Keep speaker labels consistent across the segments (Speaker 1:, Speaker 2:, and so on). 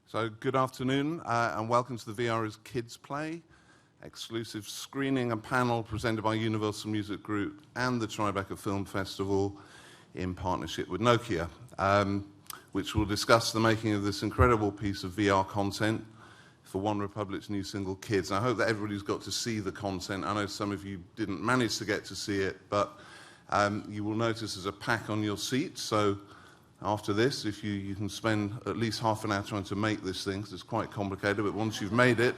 Speaker 1: So good afternoon and welcome to the VR is Kids Play, exclusive screening and panel presented by Universal Music Group and the Tribeca Film Festival in partnership with Nokia, which will discuss the making of this incredible piece of VR content for OneRepublic's new single, Kids. I hope that everybody's got to see the content. I know some of you didn't manage to get to see it, but you will notice there's a pack on your seat, so after this, if you can spend at least half an hour trying to make this thing, because it's quite complicated, but once you've made it,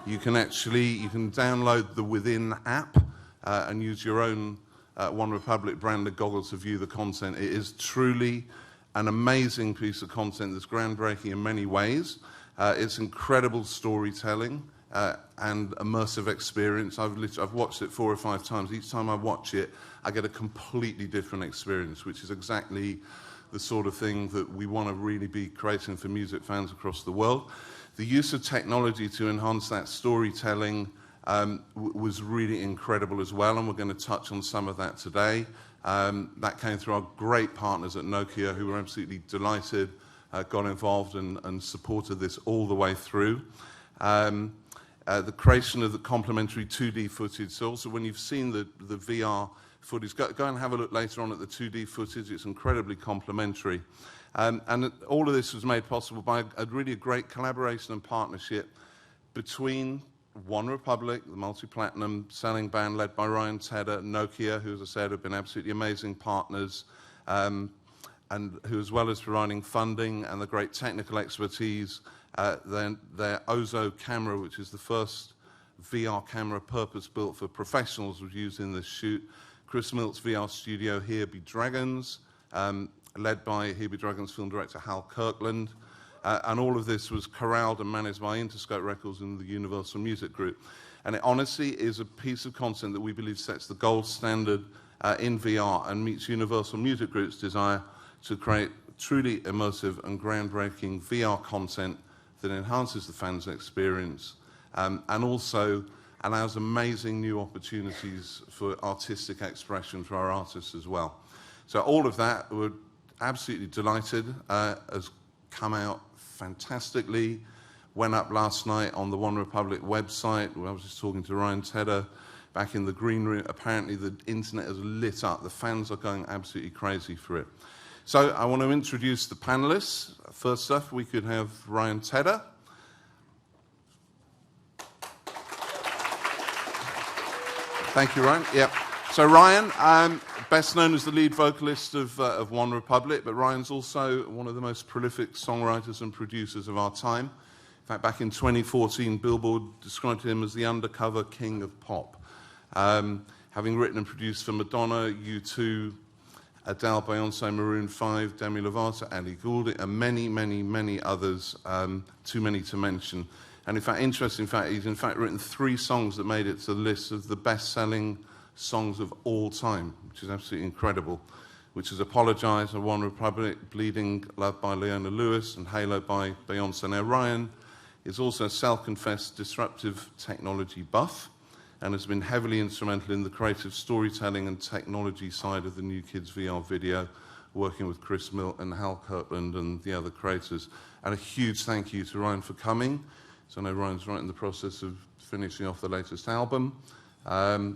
Speaker 1: you can download the Within app and use your own OneRepublic branded goggles to view the content. It is truly an amazing piece of content that's groundbreaking in many ways. It's incredible storytelling and immersive experience. I've watched it 4 or 5 times. Each time I watch it, I get a completely different experience, which is exactly the sort of thing that we want to really be creating for music fans across the world. The use of technology to enhance that storytelling was really incredible as well, and we're going to touch on some of that today. That came through our great partners at Nokia, who were absolutely delighted, got involved and supported this all the way through. The creation of the complementary 2D footage. So also when you've seen the VR footage, go and have a look later on at the 2D footage. It's incredibly complementary. And all of this was made possible by a really great collaboration and partnership between OneRepublic, the multi-platinum selling band led by Ryan Tedder, Nokia, who, as I said, have been absolutely amazing partners, and who, as well as providing funding and the great technical expertise, their Ozo camera, which is the first VR camera purpose-built for professionals, was used in this shoot. Chris Milt's VR studio, Here Be Dragons, led by Here Be Dragons film director Hal Kirkland. And all of this was corralled and managed by Interscope Records and the Universal Music Group. And it honestly is a piece of content that we believe sets the gold standard in VR and meets Universal Music Group's desire to create truly immersive and groundbreaking VR content that enhances the fans' experience and also allows amazing new opportunities for artistic expression for our artists as well. So all of that, we're absolutely delighted, has come out fantastically. Went up last night on the OneRepublic website. I was just talking to Ryan Tedder back in the green room. Apparently the internet has lit up. The fans are going absolutely crazy for it. So I want to introduce the panelists. First up, we could have Ryan Tedder. Thank you, Ryan. Yep. So Ryan, best known as the lead vocalist of OneRepublic, but Ryan's also one of the most prolific songwriters and producers of our time. In fact, back in 2014, Billboard described him as the undercover king of pop, having written and produced for Madonna, U2, Adele, Beyoncé, Maroon 5, Demi Lovato, Ellie Goulding, and many, many, many others, too many to mention. And in fact, interesting fact, he's in fact written 3 songs that made it to the list of the best-selling songs of all time, which is absolutely incredible, which is Apologize by OneRepublic, Bleeding Love by Leona Lewis, and Halo by Beyoncé. Now, Ryan is also a self-confessed disruptive technology buff and has been heavily instrumental in the creative storytelling and technology side of the new Kids VR video, working with Chris Milt and Hal Kirkland and the other creators. And a huge thank you to Ryan for coming. So I know Ryan's right in the process of finishing off the latest album,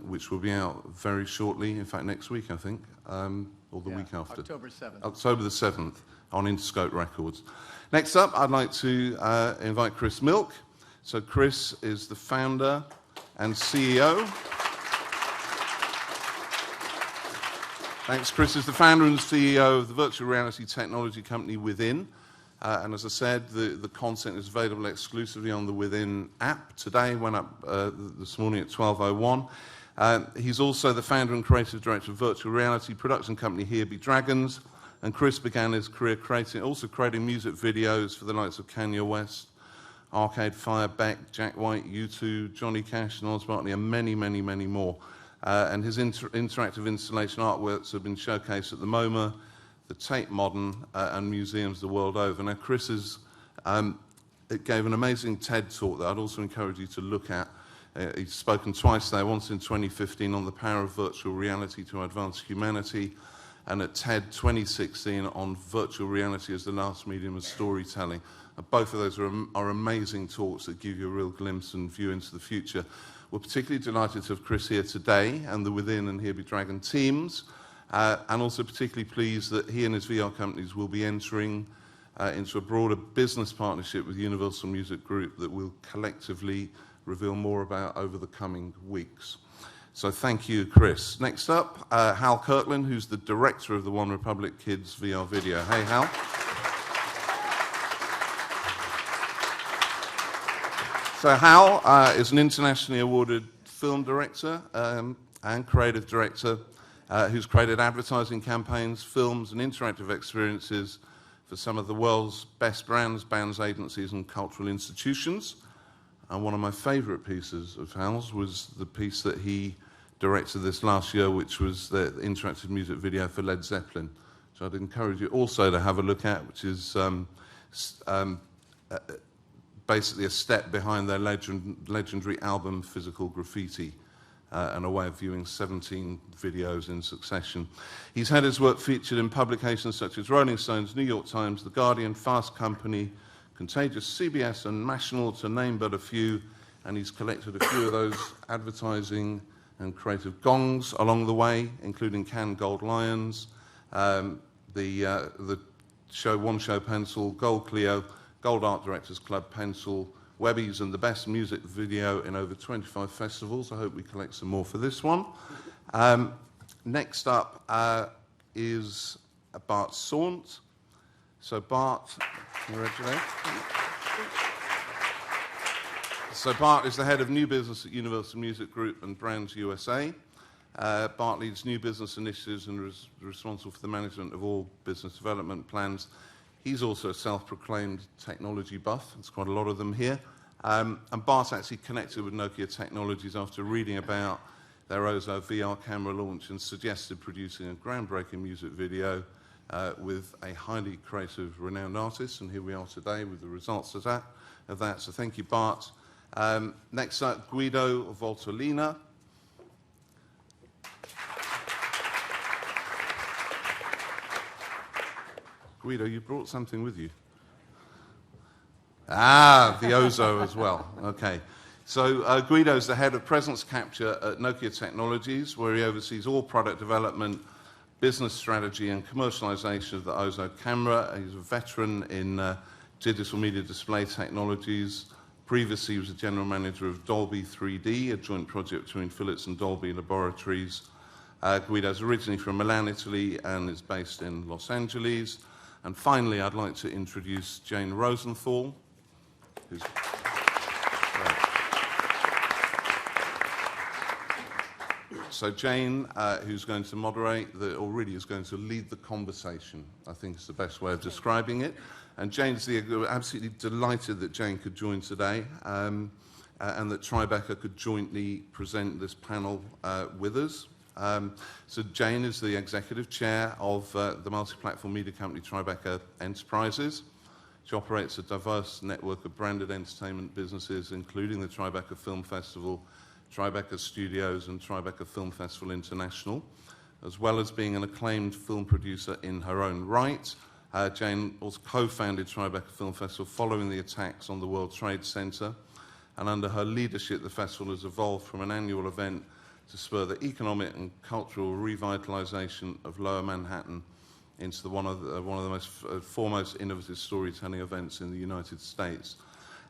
Speaker 1: which will be out very shortly, in fact next week I think, or the week after.
Speaker 2: October 7th.
Speaker 1: October the 7th on Interscope Records. Next up, I'd like to invite Chris Milk. So Chris is the founder and CEO. Thanks. Chris is the founder and CEO of the virtual reality technology company Within. And as I said, the content is available exclusively on the Within app. Today, went up this morning at 12:01. He's also the founder and creative director of virtual reality production company Here Be Dragons. And Chris began his career creating music videos for the likes of Kanye West, Arcade Fire, Beck, Jack White, U2, Johnny Cash, and Oz Barkley, and many, many, many more. And his interactive installation artworks have been showcased at the MoMA, the Tate Modern, and museums the world over. Now, Chris it gave an amazing TED talk that I'd also encourage you to look at. He's spoken twice there, once in 2015 on the power of virtual reality to advance humanity, and at TED 2016 on virtual reality as the last medium of storytelling. Both of those are amazing talks that give you a real glimpse and view into the future. We're particularly delighted to have Chris here today and the Within and Here Be Dragon teams, and also particularly pleased that he and his VR companies will be entering into a broader business partnership with Universal Music Group that we'll collectively reveal more about over the coming weeks. So thank you, Chris. Next up, Hal Kirkland, who's the director of the One Republic Kids VR video. Hey, Hal. So Hal is an internationally awarded film director and creative director who's created advertising campaigns, films, and interactive experiences for some of the world's best brands, bands, agencies, and cultural institutions. And one of my favourite pieces of Hal's was the piece that he directed this last year, which was the interactive music video for Led Zeppelin, which I'd encourage you also to have a look at, which is basically a step behind their legendary album Physical Graffiti, and a way of viewing 17 videos in succession. He's had his work featured in publications such as Rolling Stones, New York Times, The Guardian, Fast Company, Contagious, CBS, and National, to name but a few, and he's collected a few of those advertising and creative gongs along the way, including Cannes Gold Lions, the show One Show Pencil, Gold Clio, Gold Art Directors Club Pencil, Webbies, and the best music video in over 25 festivals. I hope we collect some more for this one. Next up is Bart Saunt. So Bart, you ready today? So Bart is the head of new business at Universal Music Group and Brands USA. Bart leads new business initiatives and is responsible for the management of all business development plans. He's also a self-proclaimed technology buff. There's quite a lot of them here. And Bart actually connected with Nokia Technologies after reading about their Ozo VR camera launch and suggested producing a groundbreaking music video with a highly creative, renowned artist. And here we are today with the results of that. So thank you, Bart. Next up, Guido Voltolina. Guido, you brought something with you. The Ozo as well. Okay. So Guido's the head of presence capture at Nokia Technologies, where he oversees all product development, business strategy, and commercialization of the Ozo camera. He's a veteran in digital media display technologies. Previously, he was a general manager of Dolby 3D, a joint project between Philips and Dolby Laboratories. Guido's originally from Milan, Italy, and is based in Los Angeles. And finally, I'd like to introduce Jane Rosenthal, who's... So Jane, who's going to moderate, or really is going to lead the conversation, I think is the best way of describing it. And Jane's absolutely delighted that Jane could join today, and that Tribeca could jointly present this panel with us. So Jane is the executive chair of the multi-platform media company Tribeca Enterprises. She operates a diverse network of branded entertainment businesses, including the Tribeca Film Festival, Tribeca Studios, and Tribeca Film Festival International, as well as being an acclaimed film producer in her own right. Jane also co-founded Tribeca Film Festival following the attacks on the World Trade Center, and under her leadership, the festival has evolved from an annual event to spur the economic and cultural revitalization of Lower Manhattan into one of the most foremost innovative storytelling events in the United States.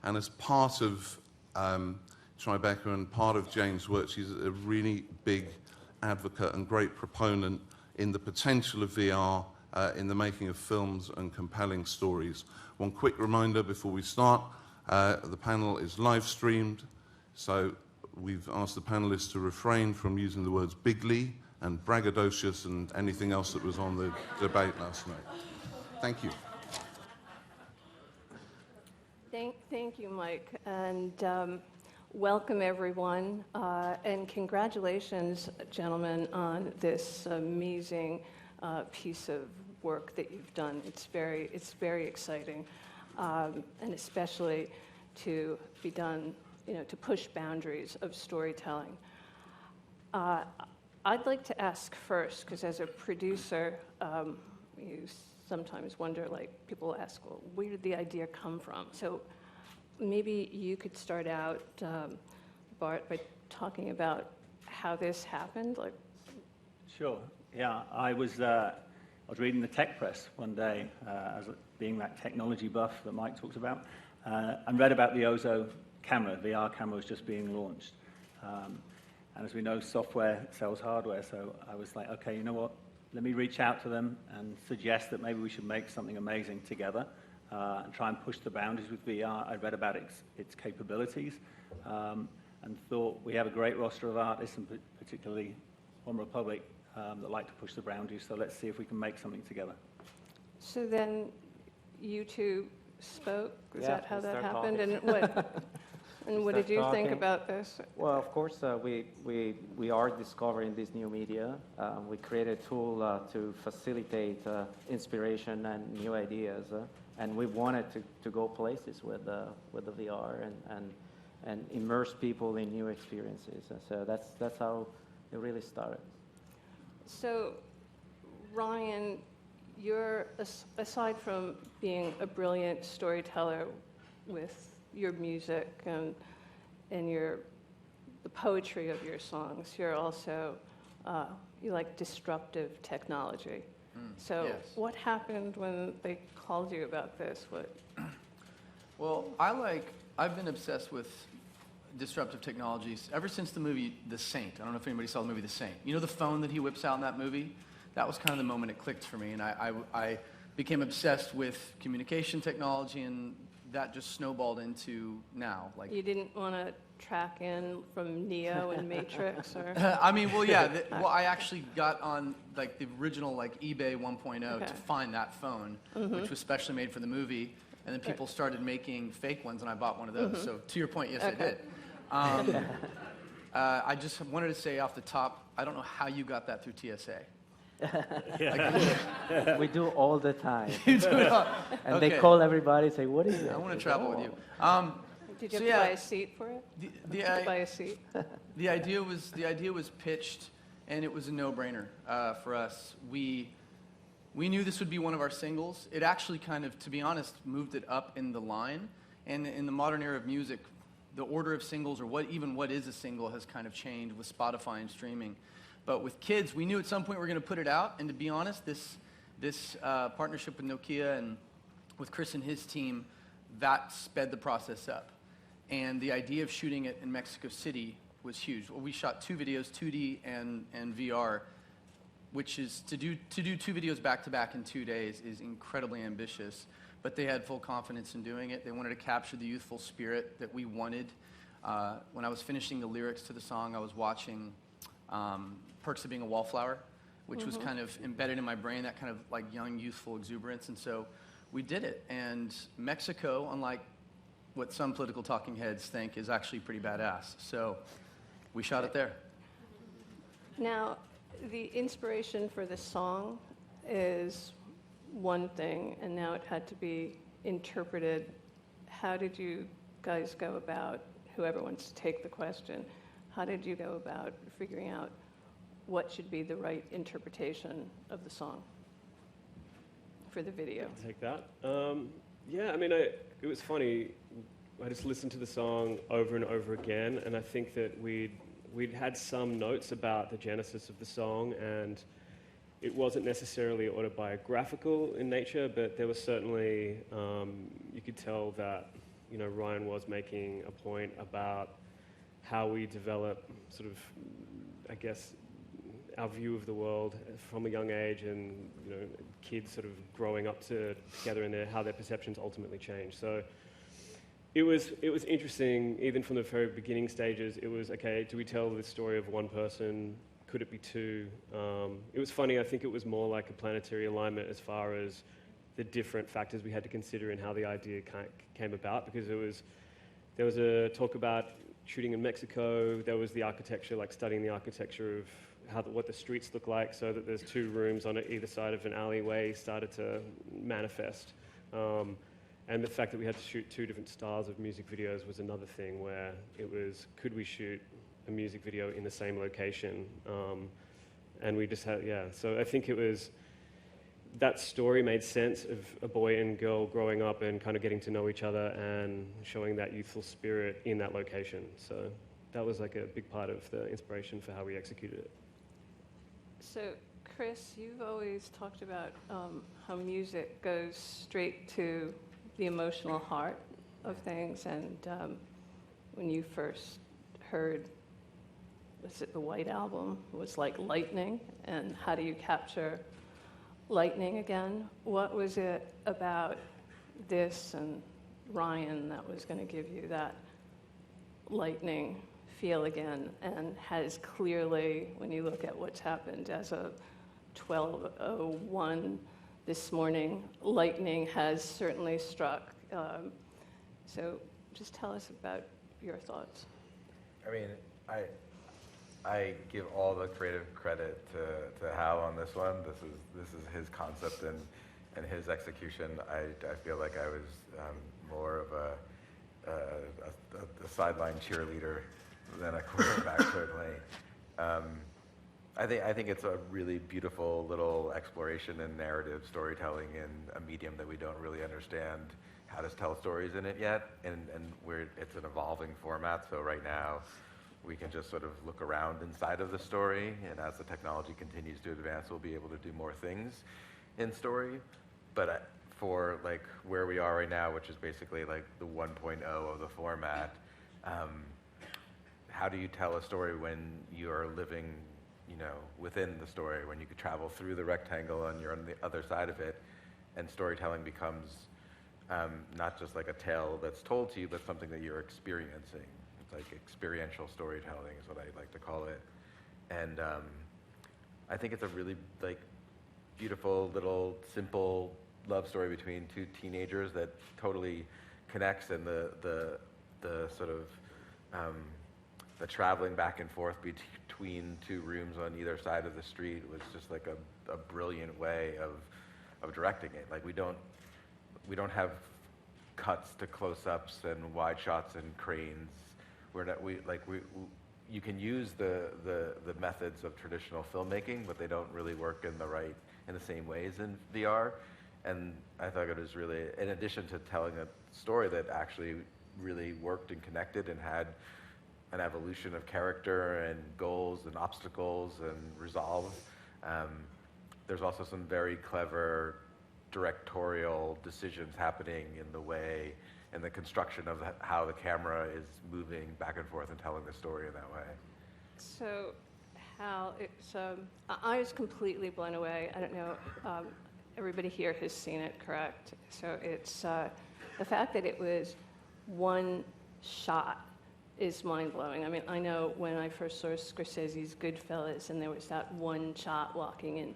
Speaker 1: And as part of Tribeca and part of Jane's work, she's a really big advocate and great proponent in the potential of VR in the making of films and compelling stories. One quick reminder before we start, the panel is live streamed, so we've asked the panelists to refrain from using the words bigly and braggadocious and anything else that was on the debate last night. Thank you.
Speaker 2: Thank you, Mike, and welcome everyone, and congratulations, gentlemen, on this amazing piece of work that you've done. It's very exciting, and especially to be done, to push boundaries of storytelling. I'd like to ask first, because as a producer, you sometimes wonder, like, people ask, well, where did the idea come from? So maybe you could start out, Bart, by talking about how this happened. Like,
Speaker 3: Sure. Yeah, I was reading the tech press one day, as being that technology buff that Mike talks about, and read about the Ozo camera. VR camera was just being launched. And as we know, software sells hardware, so I was like, okay, you know what? Let me reach out to them and suggest that maybe we should make something amazing together and try and push the boundaries with VR. I read about its capabilities and thought we have a great roster of artists, and particularly OneRepublic, that like to push the boundaries, so let's see if we can make something together.
Speaker 2: so then you two spoke? Is
Speaker 4: Yeah,
Speaker 2: that how
Speaker 4: we
Speaker 2: that
Speaker 4: start
Speaker 2: happened?
Speaker 4: talking.
Speaker 2: And what, and what
Speaker 4: start
Speaker 2: did you think
Speaker 4: talking.
Speaker 2: about this?
Speaker 4: Well, of course, we are discovering this new media. We created a tool to facilitate inspiration and new ideas, and we wanted to go places with the VR and immerse people in new experiences. And so that's how it really started.
Speaker 2: So, Ryan, you're, aside from being a brilliant storyteller with your music and the poetry of your songs, you're also, you like disruptive technology. So
Speaker 5: yes.
Speaker 2: what happened when they called you about this?
Speaker 5: Well, I've been obsessed with disruptive technologies ever since the movie The Saint. I don't know if anybody saw the movie The Saint. You know the phone that he whips out in that movie? That was kind of the moment it clicked for me, and I became obsessed with communication technology, and that just snowballed into now. Like,
Speaker 2: You didn't want to track in from Neo and Matrix, or?
Speaker 5: I mean, well, yeah. I actually got on like the original like eBay 1.0
Speaker 2: Okay.
Speaker 5: to find that phone, which was specially made for the movie. And then people started making fake ones, and I bought one of those. So to your point, yes,
Speaker 2: Okay.
Speaker 5: I did. I just wanted to say off the top, I don't know how you got that through TSA.
Speaker 4: We do all the time.
Speaker 5: You do it all.
Speaker 4: And they
Speaker 5: Okay.
Speaker 4: call everybody and say, what is it?
Speaker 5: I want to travel with you.
Speaker 2: Did you
Speaker 5: So,
Speaker 2: have to
Speaker 5: yeah,
Speaker 2: buy a seat for it?
Speaker 5: the,
Speaker 2: Have to buy a seat?
Speaker 5: The idea was pitched, and it was a no-brainer for us. We knew this would be one of our singles. It actually kind of, to be honest, moved it up in the line. And in the modern era of music, the order of singles, or what is a single, has kind of changed with Spotify and streaming. But with kids, we knew at some point we were going to put it out. And to be honest, this partnership with Nokia and with Chris and his team, that sped the process up. And the idea of shooting it in Mexico City was huge. Well, we shot 2 videos, 2D and VR, which is to do 2 videos back to back in 2 days is incredibly ambitious. But they had full confidence in doing it. They wanted to capture the youthful spirit that we wanted. When I was finishing the lyrics to the song, I was watching Perks of Being a Wallflower, which was kind of embedded in my brain, that kind of like young, youthful exuberance. And so we did it. And Mexico, unlike what some political talking heads think, is actually pretty badass. So we shot it there.
Speaker 2: Now, the inspiration for the song is one thing, and now it had to be interpreted. How did you guys go about, whoever wants to take the question, how did you go about figuring out what should be the right interpretation of the song for the video?
Speaker 6: Take that. Yeah, I mean, it was funny. I just listened to the song over and over again, and I think that we'd had some notes about the genesis of the song, and it wasn't necessarily autobiographical in nature, but there was certainly, you could tell that, Ryan was making a point about how we develop sort of, I guess, our view of the world from a young age, and kids sort of growing up together and how their perceptions ultimately change. So it was interesting, even from the very beginning stages. It was, okay, do we tell the story of one person? Could it be 2? It was funny. I think it was more like a planetary alignment as far as the different factors we had to consider in how the idea came about, because there was a talk about shooting in Mexico. There was the architecture, like studying the architecture of what the streets look like, so that there's 2 rooms on either side of an alleyway started to manifest. And the fact that we had to shoot 2 different styles of music videos was another thing, where it was, could we shoot a music video in the same location? And we just had, so I think it was, that story made sense of a boy and girl growing up and kind of getting to know each other and showing that youthful spirit in that location. So that was like a big part of the inspiration for how we executed it.
Speaker 2: So, Chris, you've always talked about how music goes straight to the emotional heart of things, and when you first heard, was it the White Album, it was like lightning, and how do you capture lightning again? What was it about this and Ryan that was going to give you that lightning feel again, and has clearly, when you look at what's happened as of 12:01 this morning, lightning has certainly struck. So just tell us about your thoughts.
Speaker 7: I mean, I give all the creative credit to Hal on this one. This is his concept and his execution. I feel like I was more of a sideline cheerleader than a quarterback, certainly. I think it's a really beautiful little exploration in narrative storytelling in a medium that we don't really understand how to tell stories in it yet, and it's an evolving format. So right now, we can just sort of look around inside of the story, and as the technology continues to advance, we'll be able to do more things in story. But for like where we are right now, which is basically like the 1.0 of the format, how do you tell a story when you are living, within the story, when you could travel through the rectangle and you're on the other side of it, and storytelling becomes not just like a tale that's told to you, but something that you're experiencing. It's like experiential storytelling is what I like to call it. And I think it's a really like beautiful little simple love story between two teenagers that totally connects, and the sort of the traveling back and forth between two rooms on either side of the street was just like a brilliant way of directing it. Like we don't have cuts to close-ups and wide shots and cranes. You can use the methods of traditional filmmaking, but they don't really work in the same ways in VR. And I thought it was really, in addition to telling a story that actually really worked and connected and had an evolution of character and goals and obstacles and resolve, there's also some very clever directorial decisions happening in the way and the construction of how the camera is moving back and forth and telling the story in that way.
Speaker 2: So, Hal, I was completely blown away. I don't know, everybody here has seen it, correct? So it's the fact that it was one shot is mind-blowing. I mean, I know when I first saw Scorsese's Goodfellas, and there was that one shot walking in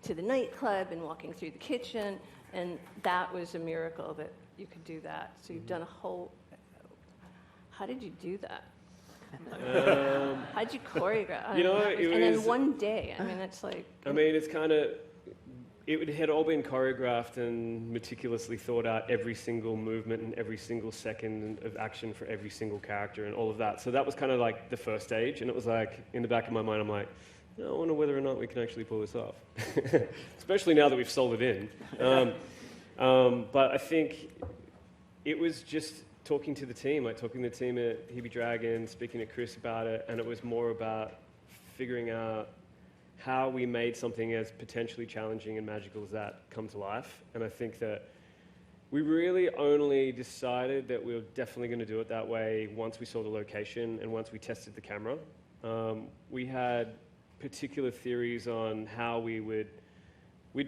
Speaker 2: to the nightclub and walking through the kitchen, and that was a miracle that you could do that. So you've done a whole... How did you do that? How did you choreograph? And then one day, I mean, it's like...
Speaker 6: I mean, it's kind of... It had all been choreographed and meticulously thought out, every single movement and every single second of action for every single character and all of that. So that was kind of like the first stage, and it was like, in the back of my mind, I'm like, I wonder whether or not we can actually pull this off. Especially now that we've sold it in. But I think it was just talking to the team at Hebe Dragon, speaking to Chris about it, and it was more about figuring out how we made something as potentially challenging and magical as that come to life. And I think that we really only decided that we were definitely going to do it that way once we saw the location and once we tested the camera. We had particular theories on how we'd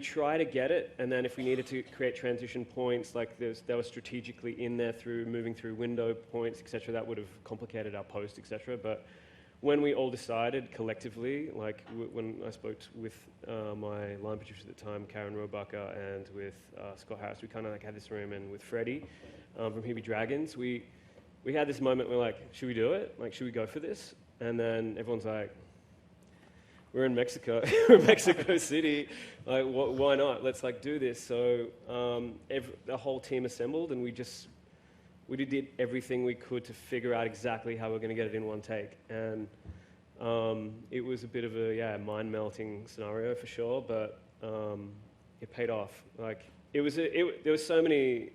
Speaker 6: try to get it, and then if we needed to create transition points, like they were strategically in there through moving through window points, etc., that would have complicated our post, etc. But when we all decided collectively, like when I spoke with my line producer at the time, Karen Roebucker, and with Scott Harris, we kind of like had this room, and with Freddie from Hebe Dragons, we had this moment where like, should we do it? Like, should we go for this? And then everyone's like, we're in Mexico, we're in Mexico City, like why not? Let's like do this. So the whole team assembled, and we did everything we could to figure out exactly how we're going to get it in one take. And it was a bit of a mind-melting scenario for sure, but it paid off. Like there were so many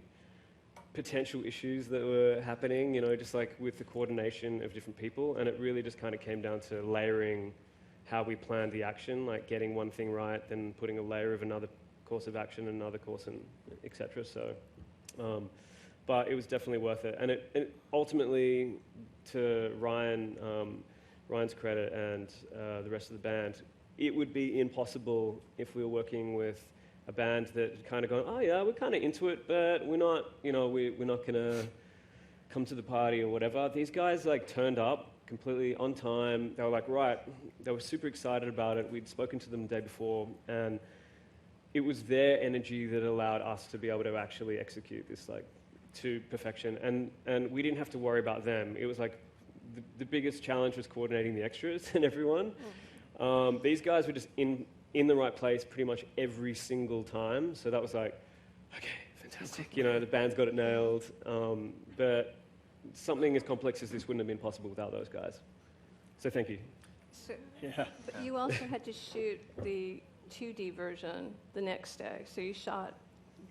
Speaker 6: potential issues that were happening, you know, just like with the coordination of different people, and it really just kind of came down to layering how we planned the action, like getting one thing right, then putting a layer of another course of action, another course, and etc. So, but it was definitely worth it, and it ultimately, to Ryan's credit and the rest of the band, it would be impossible if we were working with a band that kind of going, oh yeah, we're kind of into it, but we're not, you know, we're not gonna come to the party or whatever. These guys like turned up completely on time. They were like, right, they were super excited about it. We'd spoken to them the day before, and it was their energy that allowed us to be able to actually execute this like to perfection. And we didn't have to worry about them. It was like the biggest challenge was coordinating the extras and everyone. These guys were just in the right place pretty much every single time. So that was like, okay, fantastic. You know, the band's got it nailed. But something as complex as this wouldn't have been possible without those guys. So thank you.
Speaker 2: So,
Speaker 3: Yeah.
Speaker 2: but you also had to shoot the 2D version the next day. So you shot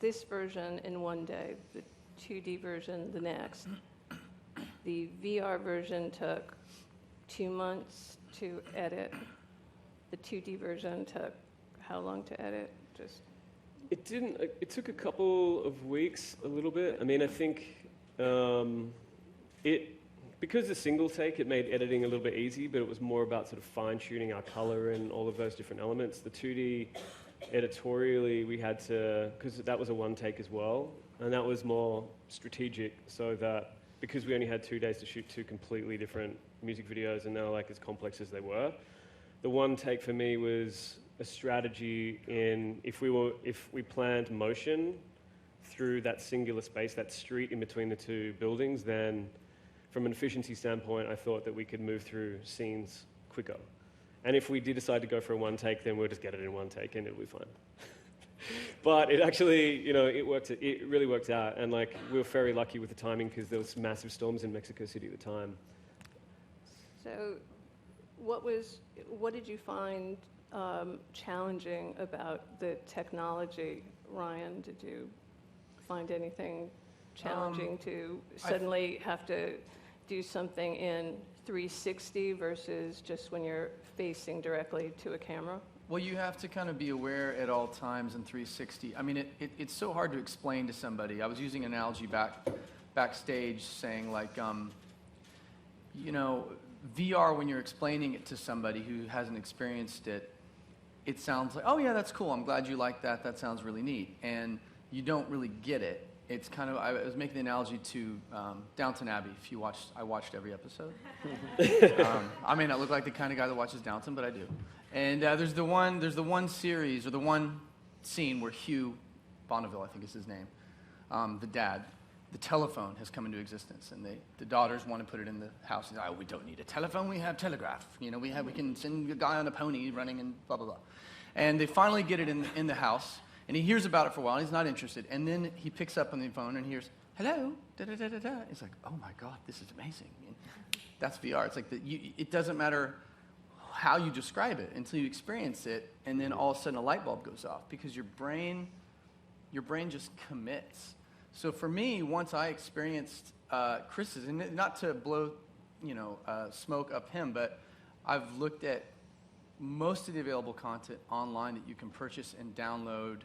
Speaker 2: this version in one day, the 2D version the next. The VR version took 2 months to edit. The 2D version took how long to edit? Just
Speaker 6: It didn't. It took a couple of weeks, a little bit. I mean, I think because the single take, it made editing a little bit easy, but it was more about sort of fine-tuning our color and all of those different elements. The 2D, editorially, we had to, because that was a one take as well, and that was more strategic, so that because we only had 2 days to shoot 2 completely different music videos, and they were like as complex as they were, the one take for me was a strategy in if we planned motion through that singular space, that street in between the 2 buildings, then from an efficiency standpoint, I thought that we could move through scenes quicker. And if we did decide to go for a one take, then we'll just get it in one take and it'll be fine. But it actually, you know, it really worked out. And like, we were very lucky with the timing because there was massive storms in Mexico City at the time.
Speaker 2: so, what did you find challenging about the technology, Ryan? Did you find anything challenging to suddenly have to do something in 360 versus just when you're facing directly to a camera?
Speaker 5: Well, you have to kind of be aware at all times in 360. I mean, it's so hard to explain to somebody. I was using an analogy backstage saying like, you know, VR, when you're explaining it to somebody who hasn't experienced it, it sounds like, oh yeah, that's cool. I'm glad you like that. That sounds really neat. And you don't really get it. It's kind of, I was making the analogy to Downton Abbey. I watched every episode. I may not look like the kind of guy that watches Downton, but I do. And there's the one series, or the one scene where Hugh Bonneville, I think is his name, the dad, the telephone has come into existence, and the daughters want to put it in the house. He's like, oh, we don't need a telephone, we have telegraph. You know, we can send a guy on a pony running and blah, blah, blah. And they finally get it in the house. And he hears about it for a while, and he's not interested. And then he picks up on the phone and hears, hello, da-da-da-da-da. He's like, oh my God, this is amazing. And that's VR. It's like, it doesn't matter how you describe it until you experience it, and then all of a sudden a light bulb goes off because your brain just commits. So for me, once I experienced Chris's, and not to blow, smoke up him, but I've looked at most of the available content online that you can purchase and download,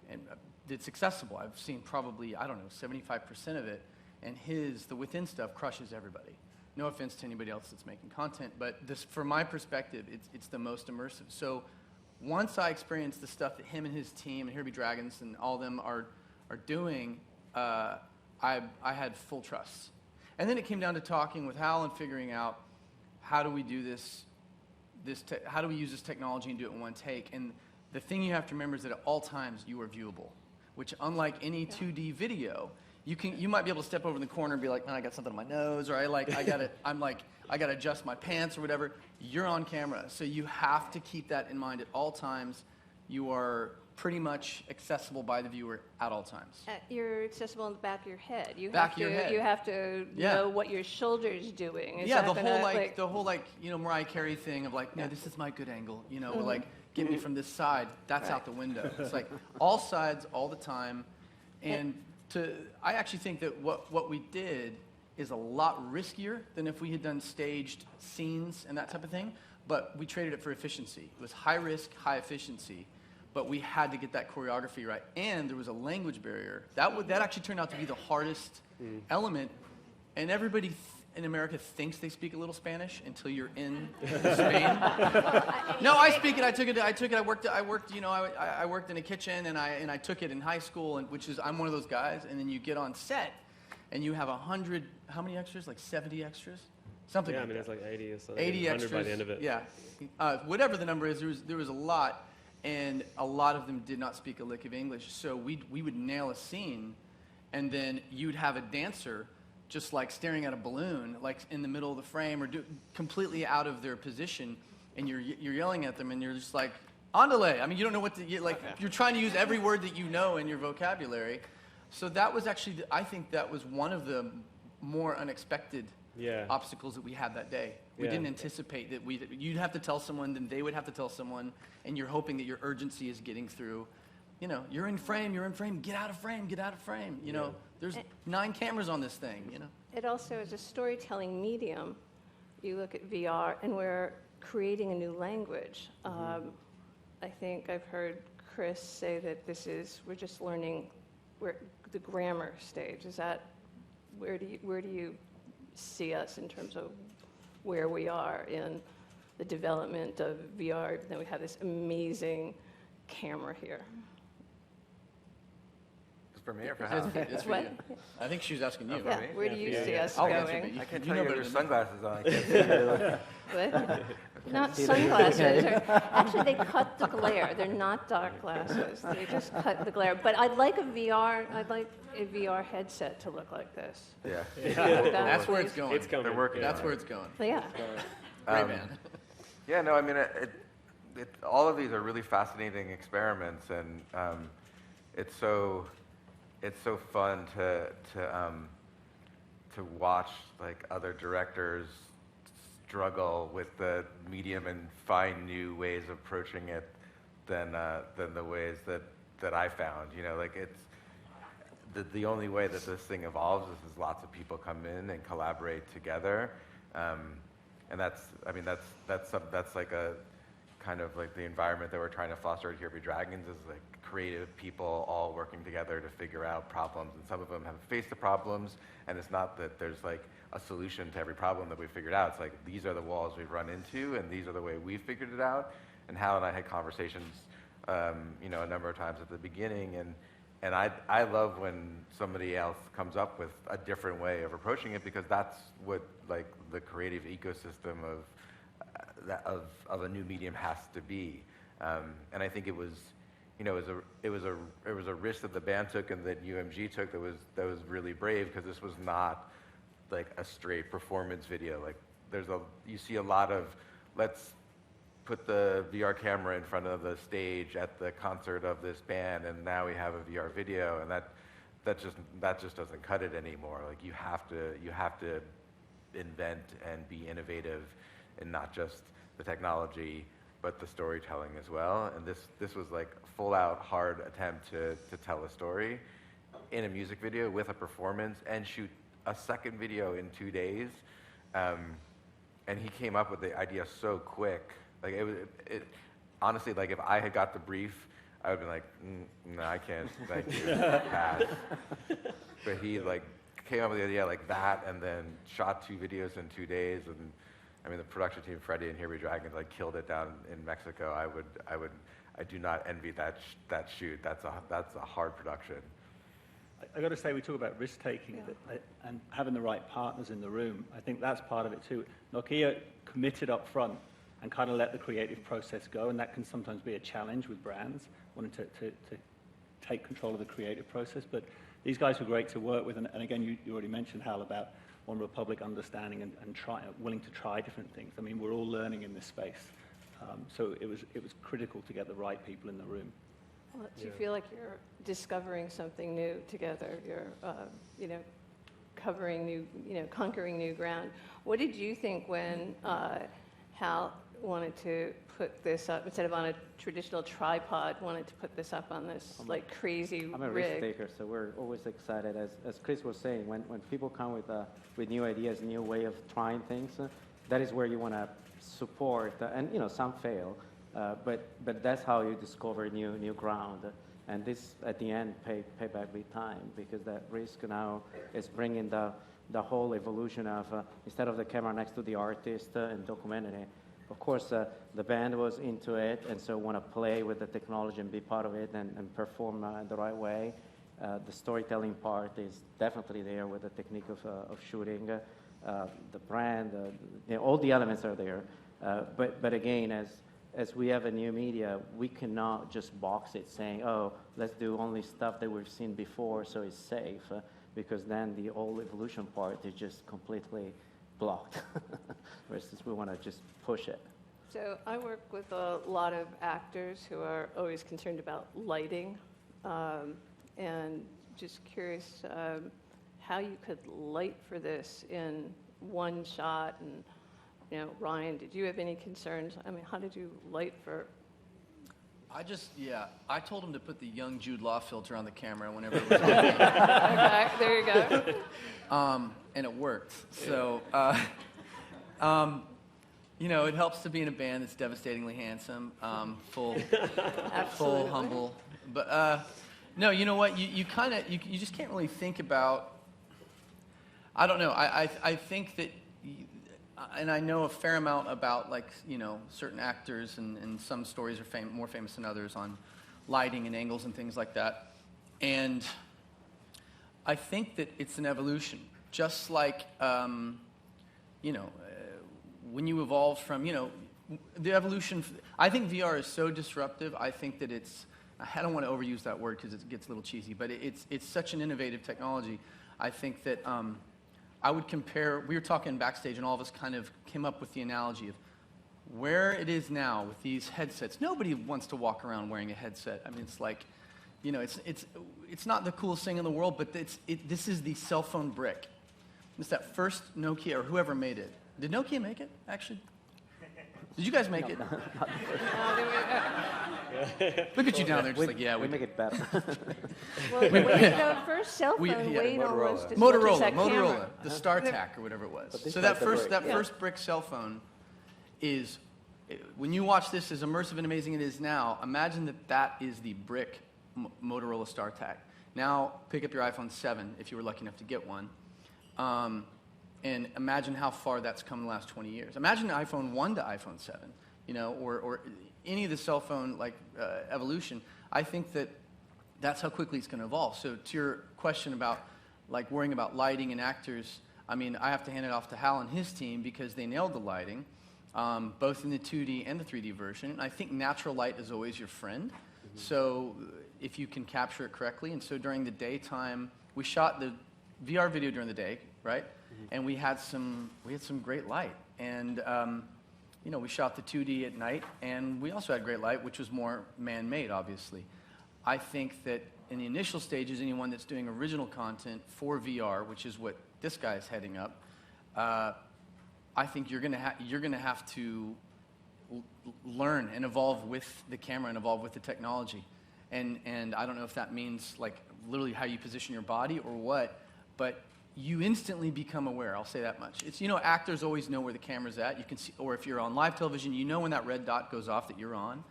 Speaker 5: and it's accessible. I've seen probably, 75% of it, and the Within stuff crushes everybody. No offense to anybody else that's making content, but this, from my perspective, it's the most immersive. So once I experienced the stuff that him and his team, and Here Be Dragons, and all of them are doing, I had full trust. And then it came down to talking with Hal and figuring out, how do we do this how do we use this technology and do it in one take? And the thing you have to remember is that at all times you are viewable, which unlike any 2D video, you might be able to step over in the corner and be like, man, I got something on my nose, or I gotta adjust my pants or whatever. You're on camera, so you have to keep that in mind at all times. You are pretty much accessible by the viewer at all times.
Speaker 2: You're accessible in the back of your head. You
Speaker 5: Back of your head.
Speaker 2: You have to know what your shoulder's doing. Is
Speaker 5: Yeah,
Speaker 2: that
Speaker 5: the whole Mariah Carey thing of like, no, this is my good angle. You know, like get me from this side, that's out the window. It's like all sides, all the time. And I actually think that what we did is a lot riskier than if we had done staged scenes and that type of thing, but we traded it for efficiency. It was high risk, high efficiency, but we had to get that choreography right. And there was a language barrier. That actually turned out to be the hardest element. And everybody in America thinks they speak a little Spanish until you're in Spain. No, I speak it. I took it. I worked. You know, I worked in a kitchen, and I took it in high school, and I'm one of those guys. And then you get on set, and you have 100. How many extras? Like 70 extras, something.
Speaker 6: Yeah,
Speaker 5: like
Speaker 6: I mean,
Speaker 5: that.
Speaker 6: it's like 80 or something.
Speaker 5: 80
Speaker 6: 100
Speaker 5: extras.
Speaker 6: by the end of it.
Speaker 5: Yeah, whatever the number is, there was a lot, and a lot of them did not speak a lick of English. So we would nail a scene, and then you'd have a dancer just like staring at a balloon, like in the middle of the frame, or completely out of their position, and you're yelling at them, and you're just like, "Andale!" I mean, you don't know what to like. You're trying to use every word that you know in your vocabulary. So that was actually, I think that was one of the more unexpected obstacles that we had that day. We didn't anticipate that you'd have to tell someone, then they would have to tell someone, and you're hoping that your urgency is getting through. You know, you're in frame, get out of frame, get out of frame. You know, there's 9 cameras on this thing, you know.
Speaker 2: It also is a storytelling medium. You look at VR, and we're creating a new language. I think I've heard Chris say that we're just learning the grammar stage. Is that, where do you see us in terms of where we are in the development of VR? Then we have this amazing camera here.
Speaker 7: For me or for Hal?
Speaker 5: It's for
Speaker 2: What?
Speaker 5: you. I think she was asking you.
Speaker 2: Yeah,
Speaker 7: me?
Speaker 2: where do you see us
Speaker 5: I'll answer
Speaker 2: going?
Speaker 5: it.
Speaker 7: I can't
Speaker 5: You
Speaker 7: tell
Speaker 5: know
Speaker 7: you
Speaker 5: better
Speaker 7: have your
Speaker 5: than me.
Speaker 7: sunglasses on. I can't see you.
Speaker 2: What? Not sunglasses. Actually, they cut the glare. They're not dark glasses. They just cut the glare. But I'd like a VR headset to look like this.
Speaker 7: Yeah.
Speaker 5: That's where it's going.
Speaker 6: It's coming.
Speaker 7: They're working.
Speaker 5: That's
Speaker 7: on
Speaker 5: where
Speaker 7: it.
Speaker 5: it's going.
Speaker 2: So yeah.
Speaker 5: Ray-Ban.
Speaker 7: Yeah, no, I mean, all of these are really fascinating experiments, and it's so fun to watch like other directors struggle with the medium and find new ways of approaching it than the ways that I found. You know, like it's the only way that this thing evolves is lots of people come in and collaborate together, and that's like a kind of like the environment that we're trying to foster at Here Be Dragons is like creative people all working together to figure out problems, and some of them have faced the problems, and it's not that there's like a solution to every problem that we figured out. It's like these are the walls we've run into, and these are the way we figured it out. And Hal and I had conversations, you know, a number of times at the beginning, and I love when somebody else comes up with a different way of approaching it, because that's what like the creative ecosystem of a new medium has to be. And I think it was, you know, it was a risk that the band took and that UMG took that was really brave, because this was not like a straight performance video. Like you see a lot of, let's put the VR camera in front of the stage at the concert of this band, and now we have a VR video, and that just doesn't cut it anymore. Like you have to invent and be innovative, and not just the technology, but the storytelling as well. And this was like a full-out hard attempt to tell a story in a music video with a performance, and shoot a second video in 2 days. And he came up with the idea so quick. Like it honestly, like if I had got the brief, I would have been like, no, I can't, thank you, pass. But he like came up with the idea like that, and then shot 2 videos in 2 days. And I mean, the production team, Freddie and Here Be Dragons, like killed it down in Mexico. I do not envy that shoot. That's a hard production.
Speaker 3: I got to say, we talk about risk taking and having the right partners in the room. I think that's part of it too. Nokia committed up front and kind of let the creative process go, and that can sometimes be a challenge with brands wanting to take control of the creative process. But these guys were great to work with, and again, you already mentioned, Hal, about One Republic understanding and willing to try different things. I mean, we're all learning in this space, so it was critical to get the right people in the room.
Speaker 2: Well, do you feel like you're discovering something new together? You're, conquering new ground. What did you think when Hal, wanted to put this up, instead of on a traditional tripod, wanted to put this up on this like crazy
Speaker 4: I'm a risk
Speaker 2: rig.
Speaker 4: taker, so we're always excited. As Chris was saying, when people come with new ideas, new way of trying things, that is where you want to support. And some fail, but that's how you discover new ground. And this, at the end, pay back big time, because that risk now is bringing the whole evolution of instead of the camera next to the artist and documenting it. Of course, the band was into it, and so want to play with the technology and be part of it and perform the right way. The storytelling part is definitely there with the technique of shooting. The brand, all the elements are there. But again, as we have a new media, we cannot just box it saying, oh, let's do only stuff that we've seen before so it's safe, because then the whole evolution part is just completely blocked. Versus we want to just push it.
Speaker 2: So I work with a lot of actors who are always concerned about lighting, and just curious how you could light for this in one shot. And Ryan, did you have any concerns? I mean, how did you light for?
Speaker 5: I told him to put the young Jude Law filter on the camera whenever it was on.
Speaker 2: Okay, there you go.
Speaker 5: And it worked. So, it helps to be in a band that's devastatingly handsome, full, humble. But no, you know what? You kind of you just can't really think about. I don't know. I think that. And I know a fair amount about certain actors, and some stories are more famous than others on lighting and angles and things like that. And I think that it's an evolution, just like when you evolve from the evolution. I think VR is so disruptive. I think that I don't want to overuse that word because it gets a little cheesy, but it's such an innovative technology. I think that. I would compare, we were talking backstage and all of us kind of came up with the analogy of where it is now with these headsets. Nobody wants to walk around wearing a headset. I mean, it's like, it's not the coolest thing in the world, but this is the cell phone brick. It's that first Nokia or whoever made it. Did Nokia make it, actually? Did you guys make it? Look at you down there, just
Speaker 4: we make it better.
Speaker 2: Well, the first cell phone weighed almost as much as that camera.
Speaker 5: Motorola, the StarTAC or whatever it was. So that first brick cell phone is, when you watch this as immersive and amazing it is now, imagine that is the brick Motorola StarTAC. Now pick up your iPhone 7 if you were lucky enough to get one. And imagine how far that's come in the last 20 years. Imagine iPhone 1 to iPhone 7, or any of the cell phone evolution. I think that's how quickly it's going to evolve. So to your question about worrying about lighting and actors, I mean, I have to hand it off to Hal and his team because they nailed the lighting, both in the 2D and the 3D version. And I think natural light is always your friend. Mm-hmm. So if you can capture it correctly. And so during the daytime, we shot the VR video during the day, right? And we had some great light, and we shot the 2D at night, and we also had great light, which was more man-made, obviously. I think that in the initial stages, anyone that's doing original content for VR, which is what this guy's heading up, I think you're gonna have to learn and evolve with the camera and evolve with the technology, and I don't know if that means literally how you position your body or what, but you instantly become aware. I'll say that much. It's, actors always know where the camera's at. You can see, or if you're on live television, you know when that red dot goes off that you're on.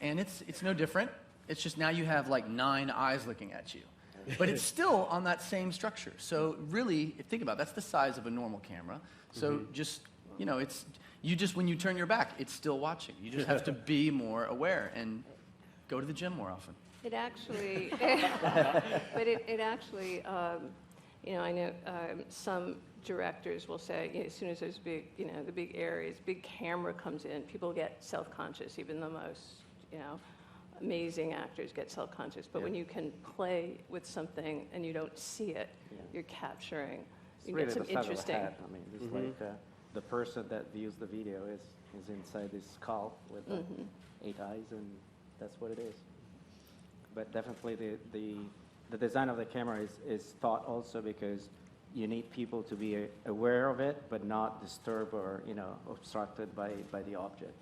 Speaker 5: And it's no different. It's just now you have 9 eyes looking at you. But it's still on that same structure. So really, think about it, that's the size of a normal camera. So just, when you turn your back, it's still watching. You just have to be more aware and go to the gym more often.
Speaker 2: It actually, it actually, I know some directors will say, as soon as there's big, the big areas, big camera comes in, people get self-conscious. Even the most, amazing actors get self-conscious. But when you can play with something and you don't see it, you're capturing.
Speaker 4: It's
Speaker 2: You
Speaker 4: really
Speaker 2: get some
Speaker 4: the side of the
Speaker 2: interesting.
Speaker 4: head. I mean, it's the person that views the video is inside this skull with 8 eyes, and that's what it is. But definitely the design of the camera is thought also because you need people to be aware of it, but not disturbed or obstructed by the object.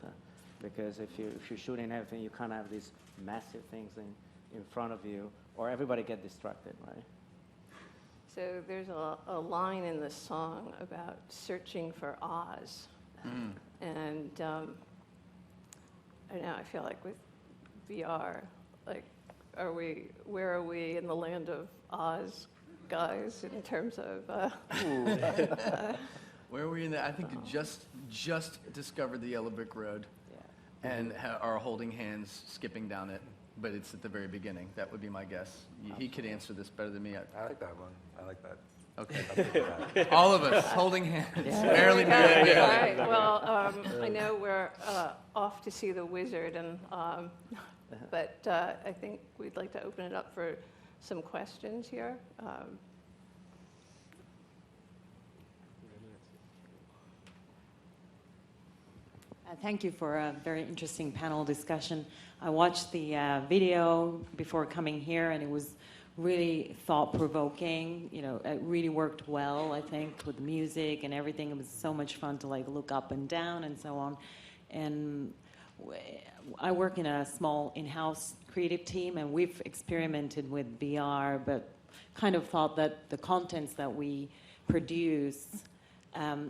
Speaker 4: Because if you're shooting everything, you can't have these massive things in front of you, or everybody get distracted, right?
Speaker 2: So there's a line in the song about searching for Oz. And I don't know, I feel like with VR, like, where are we in the land of Oz, guys, in terms of...
Speaker 5: Where are we in that? I think you just discovered the yellow brick road and are holding hands, skipping down it, but it's at the very beginning. That would be my guess. He could answer this better than me.
Speaker 7: I like that one. I like that.
Speaker 5: Okay. All of us holding hands. Barely,
Speaker 2: There we go.
Speaker 5: barely.
Speaker 2: All right. Well, I know we're off to see the wizard, and but I think we'd like to open it up for some questions here.
Speaker 8: Thank you for a very interesting panel discussion. I watched the video before coming here, and it was really thought-provoking. You know, it really worked well, I think, with the music and everything. It was so much fun to like look up and down and so on. And I work in a small in-house creative team, and we've experimented with VR, but kind of thought that the contents that we produce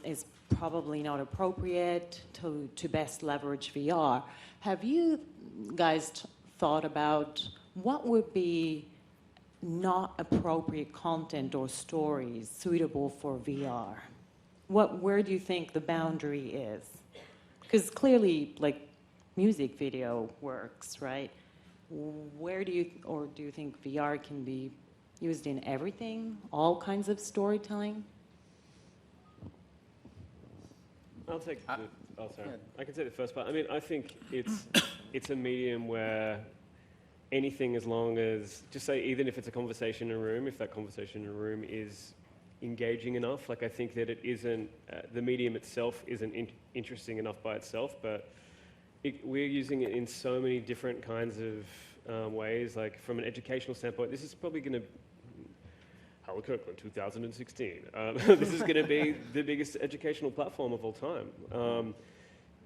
Speaker 8: is probably not appropriate to best leverage VR. Have you guys thought about what would be not appropriate content or stories suitable for VR? Where do you think the boundary is? Because clearly, like, music video works, right? Where do you think VR can be used in everything, all kinds of storytelling?
Speaker 6: I'll take sorry. I can take the first part. I mean, I think it's a medium where anything, as long as, just say, even if it's a conversation in a room, if that conversation in a room is engaging enough, like, I think that it isn't, the medium itself isn't interesting enough by itself, but we're using it in so many different kinds of ways. Like, from an educational standpoint, this is probably going to, Howard Kirkland, 2016. This is going to be the biggest educational platform of all time.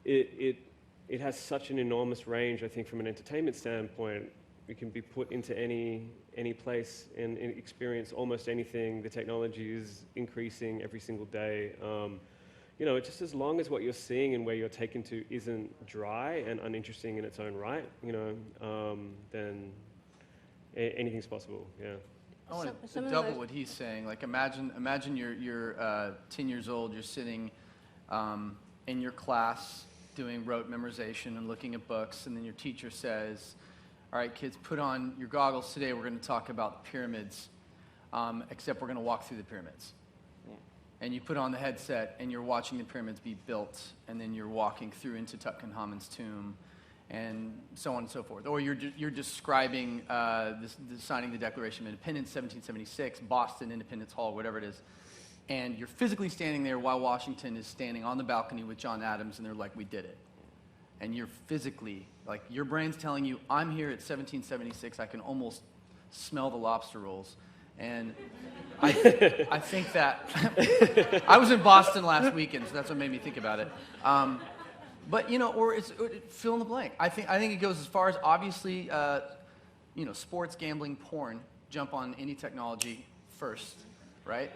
Speaker 6: It has such an enormous range, I think, from an entertainment standpoint. It can be put into any place and experience almost anything. The technology is increasing every single day. You know, just as long as what you're seeing and where you're taken to isn't dry and uninteresting in its own right, you know, then anything's possible, yeah.
Speaker 5: I want to double what he's saying. Like, imagine you're 10 years old, you're sitting in your class doing rote memorization and looking at books, and then your teacher says, all right, kids, put on your goggles. Today we're going to talk about the pyramids, except we're going to walk through the pyramids.
Speaker 4: Yeah.
Speaker 5: And you put on the headset, and you're watching the pyramids be built, and then you're walking through into Tutankhamun's tomb, and so on and so forth. Or you're describing signing the Declaration of Independence, 1776, Boston Independence Hall, whatever it is. And you're physically standing there while Washington is standing on the balcony with John Adams, and they're like, we did it. And you're physically, like, your brain's telling you, I'm here at 1776, I can almost smell the lobster rolls. And I think that, I was in Boston last weekend, so that's what made me think about it. But, you know, or fill in the blank. I think it goes as far as, obviously, you know, sports, gambling, porn jump on any technology first, right?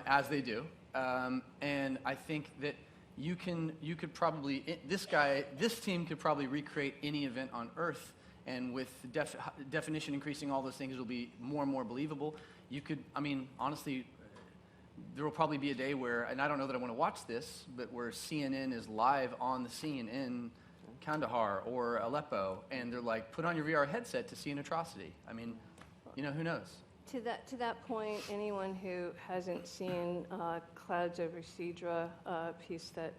Speaker 5: As they do. And I think that you could probably, this team could probably recreate any event on Earth, and with definition increasing, all those things will be more and more believable. You could, I mean, honestly, there will probably be a day where, and I don't know that I want to watch this, but where CNN is live on the scene in Kandahar or Aleppo, and they're like, put on your VR headset to see an atrocity. I mean, you know, who knows?
Speaker 2: To that point, anyone who hasn't seen Clouds Over Sidra, piece that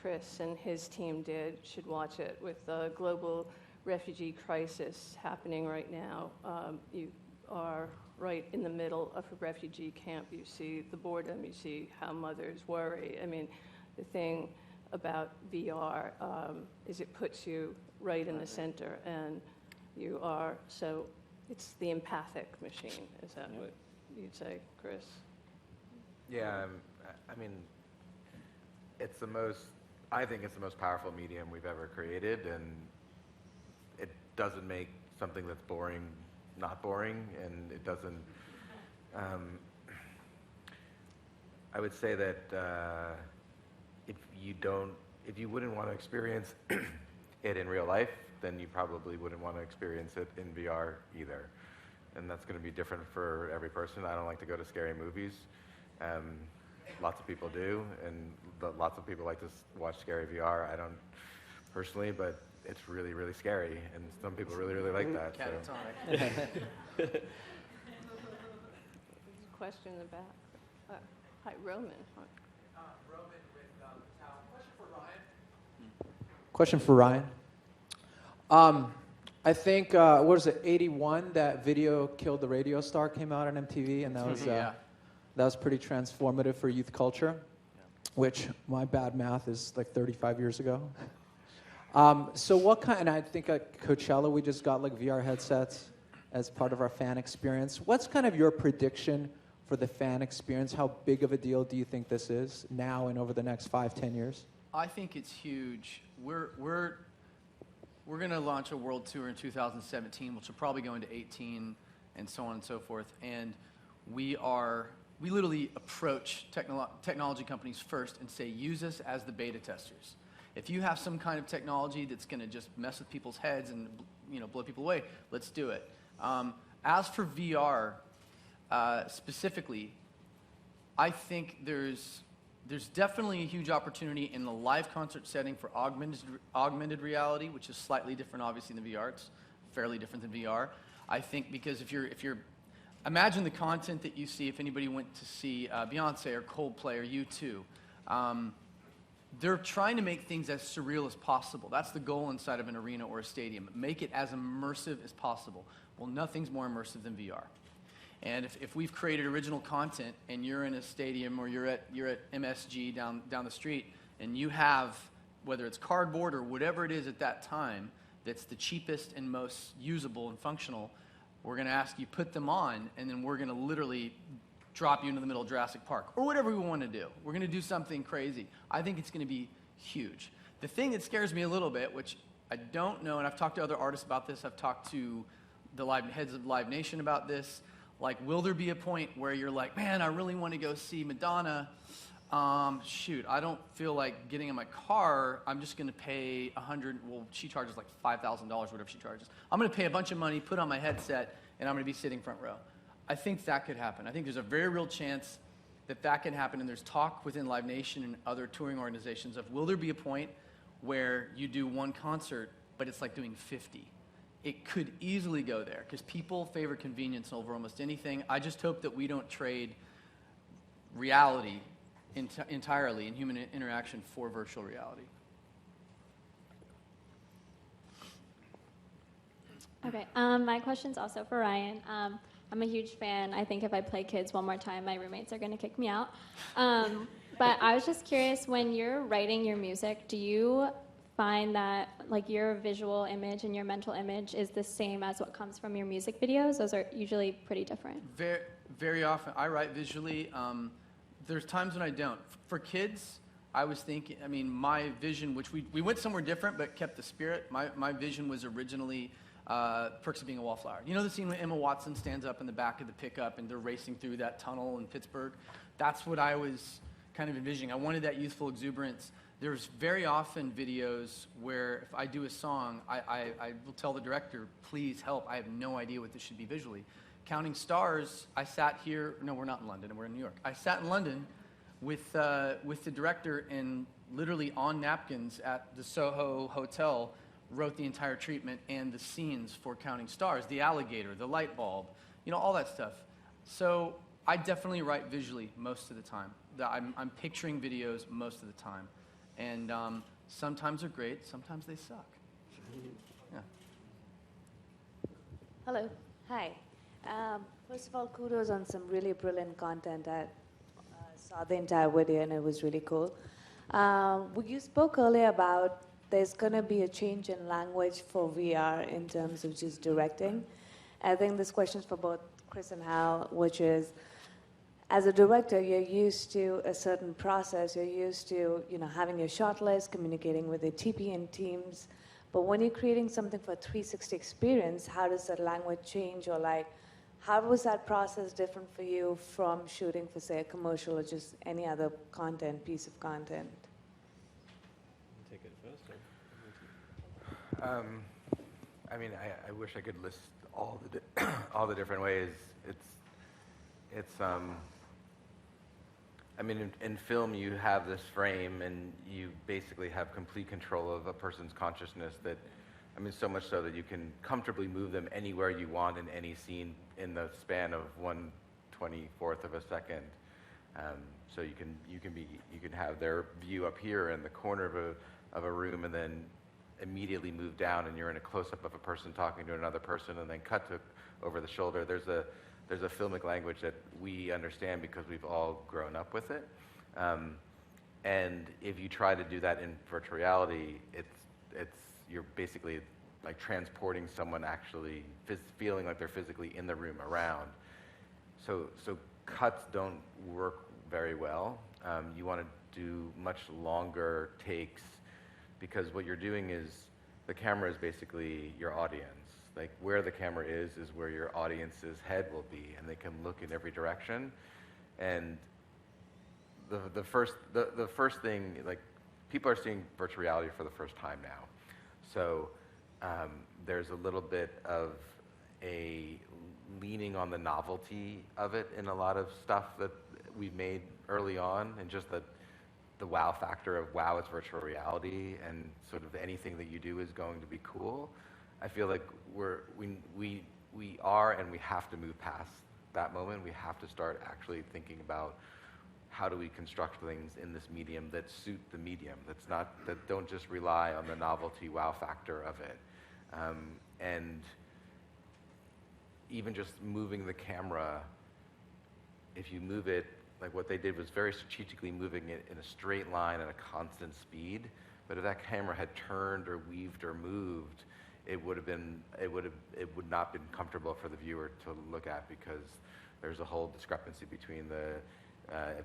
Speaker 2: Chris and his team did, should watch it. With the global refugee crisis happening right now, you are right in the middle of a refugee camp. You see the boredom, you see how mothers worry. I mean, the thing about VR is it puts you right in the center, and you are, so it's the empathic machine. Is that what you'd say, Chris?
Speaker 7: Yeah, I mean, I think it's the most powerful medium we've ever created, and it doesn't make something that's boring not boring, and it doesn't, I would say that if you wouldn't want to experience it in real life, then you probably wouldn't want to experience it in VR either. And that's going to be different for every person. I don't like to go to scary movies. Lots of people do, and lots of people like to watch scary VR. I don't personally, but it's really, really scary, and some people really, really like that.
Speaker 5: Catatonic.
Speaker 2: Question in the back. Hi, Roman.
Speaker 9: Roman with Town. Question for Ryan. I think, what is it, 81, that Video Killed the Radio Star came out on MTV, and that was, that was pretty transformative for youth culture, which my bad math is like 35 years ago. So what kind, and I think at Coachella we just got like VR headsets as part of our fan experience. What's kind of your prediction for the fan experience? How big of a deal do you think this is now and over the next 5-10 years?
Speaker 5: I think it's huge. We're going to launch a world tour in 2017, which will probably go into 18 and so on and so forth. And we literally approach technology companies first and say, use us as the beta testers. If you have some kind of technology that's going to just mess with people's heads and blow people away, let's do it. As for VR specifically, I think there's definitely a huge opportunity in the live concert setting for augmented reality, which is slightly different, obviously, than VR. It's fairly different than VR. I think because if you're imagine the content that you see if anybody went to see Beyonce or Coldplay or U2. They're trying to make things as surreal as possible. That's the goal inside of an arena or a stadium. Make it as immersive as possible. Well, nothing's more immersive than VR. And if we've created original content and you're in a stadium or you're at MSG down the street and you have, whether it's cardboard or whatever it is at that time that's the cheapest and most usable and functional, we're going to ask you put them on, and then we're going to literally drop you into the middle of Jurassic Park or whatever we want to do. We're going to do something crazy. I think it's going to be huge. The thing that scares me a little bit, which I don't know, and I've talked to other artists about this, I've talked to the heads of Live Nation about this, like, will there be a point where you're like, man, I really want to go see Madonna. Shoot, I don't feel like getting in my car. I'm just going to pay well, she charges like $5,000, whatever she charges. I'm going to pay a bunch of money, put on my headset, and I'm going to be sitting front row. I think that could happen. I think there's a very real chance that could happen, and there's talk within Live Nation and other touring organizations of, will there be a point where you do one concert, but it's like doing 50? It could easily go there, because people favor convenience over almost anything. I just hope that we don't trade reality entirely in human interaction for virtual reality.
Speaker 10: Okay, my question's also for Ryan. I'm a huge fan. I think if I play Kids one more time, my roommates are going to kick me out. But I was just curious, when you're writing your music, do you find that like your visual image and your mental image is the same as what comes from your music videos? Those are usually pretty different.
Speaker 5: Very, very often, I write visually. There's times when I don't. For Kids, I was thinking, my vision, which we went somewhere different but kept the spirit. My vision was originally Perks of Being a Wallflower. You know the scene when Emma Watson stands up in the back of the pickup and they're racing through that tunnel in Pittsburgh? That's what I was kind of envisioning. I wanted that youthful exuberance. There's very often videos where if I do a song, I will tell the director, please help. I have no idea what this should be visually. Counting Stars, I sat here. No, we're not in London, we're in New York. I sat in London with the director and literally on napkins at the Soho Hotel wrote the entire treatment and the scenes for Counting Stars, the alligator, the light bulb, all that stuff. So I definitely write visually most of the time. I'm picturing videos most of the time. And sometimes they're great, sometimes they suck. Yeah.
Speaker 11: Hello. Hi. First of all, kudos on some really brilliant content. I saw the entire video and it was really cool. You spoke earlier about there's going to be a change in language for VR in terms of just directing. I think this question is for both Chris and Hal, which is, as a director, you're used to a certain process. You're used to, having your shot list, communicating with your TPN teams. But when you're creating something for a 360 experience, how does that language change? Or how was that process different for you from shooting for, say, a commercial or just any other piece of content?
Speaker 6: Take it first.
Speaker 7: I mean, I wish I could list all the different ways. I mean, in film, you have this frame, and you basically have complete control of a person's consciousness. So much so that you can comfortably move them anywhere you want in any scene in the span of 1/24th of a second. So you can have their view up here in the corner of a room, and then immediately move down, and you're in a close-up of a person talking to another person, and then cut to over the shoulder. There's a filmic language that we understand because we've all grown up with it. And if you try to do that in virtual reality, you're basically like transporting someone actually feeling like they're physically in the room around. So cuts don't work very well. You want to do much longer takes, because what you're doing is the camera is basically your audience. Like where the camera is where your audience's head will be, and they can look in every direction. And the first thing, like, people are seeing virtual reality for the first time now. So there's a little bit of a leaning on the novelty of it in a lot of stuff that we've made early on, and just the wow factor of, wow, it's virtual reality, and sort of anything that you do is going to be cool. I feel like we are, and we have to move past that moment. We have to start actually thinking about how do we construct things in this medium that suit the medium, that don't just rely on the novelty wow factor of it. And even just moving the camera, if you move it, like what they did was very strategically moving it in a straight line at a constant speed. But if that camera had turned or weaved or moved, it would not been comfortable for the viewer to look at, because there's a whole discrepancy between the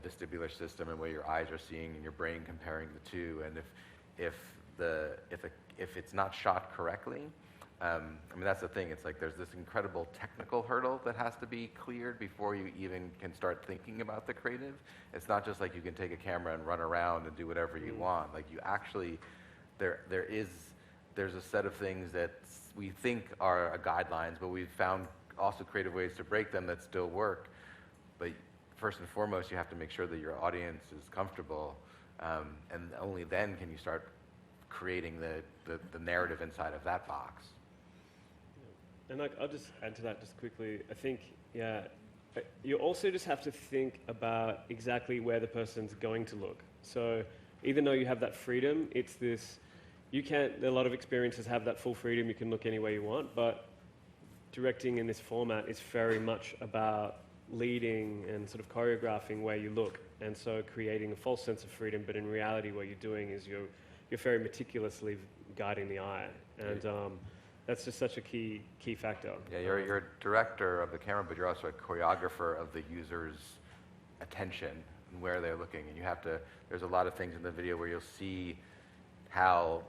Speaker 7: vestibular system and what your eyes are seeing and your brain comparing the two. And if it's not shot correctly, that's the thing. It's like there's this incredible technical hurdle that has to be cleared before you even can start thinking about the creative. It's not just like you can take a camera and run around and do whatever you want. Like, you actually, there's a set of things that we think are guidelines, but we've found also creative ways to break them that still work. But first and foremost, you have to make sure that your audience is comfortable, and only then can you start creating the narrative inside of that box.
Speaker 6: And I'll just add to that just quickly. I think, you also just have to think about exactly where the person's going to look. So even though you have that freedom, it's this, a lot of experiences have that full freedom, you can look any way you want, but directing in this format is very much about leading and sort of choreographing where you look, and so creating a false sense of freedom, but in reality what you're doing is you're very meticulously guiding the eye, and that's just such a key factor.
Speaker 7: Yeah, you're a director of the camera, but you're also a choreographer of the user's attention and where they're looking, and there's a lot of things in the video where you'll see how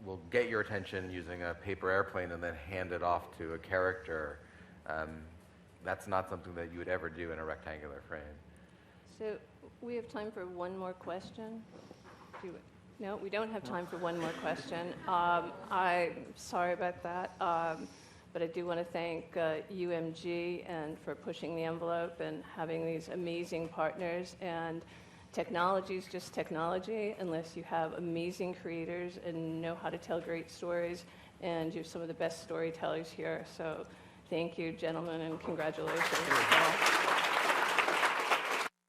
Speaker 7: we'll get your attention using a paper airplane and then hand it off to a character. That's not something that you would ever do in a rectangular frame.
Speaker 2: So we have time for one more question. No, we don't have time for one more question. I'm sorry about that, but I do want to thank UMG and for pushing the envelope and having these amazing partners. And technology is just technology unless you have amazing creators and know how to tell great stories, and you're some of the best storytellers here. So thank you, gentlemen, and congratulations.